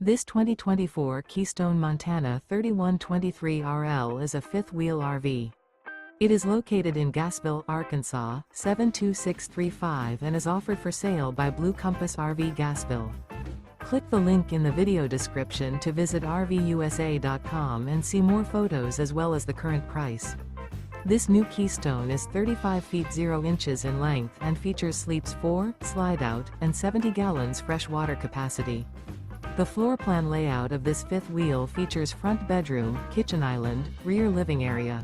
This 2024 Keystone Montana 3123RL is a fifth-wheel RV. It is located in Gassville, Arkansas, 72635 and is offered for sale by Blue Compass RV Gassville. Click the link in the video description to visit RVUSA.com and see more photos as well as the current price. This new Keystone is 35 feet 0 inches in length and features sleeps 4, Slideout, and 70 gallons fresh water capacity. The floor plan layout of this fifth wheel features front bedroom, kitchen island, rear living area.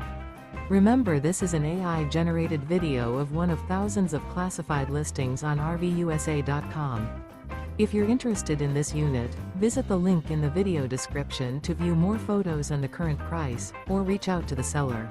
Remember, this is an AI-generated video of one of thousands of classified listings on RVUSA.com. If you're interested in this unit, visit the link in the video description to view more photos and the current price, or reach out to the seller.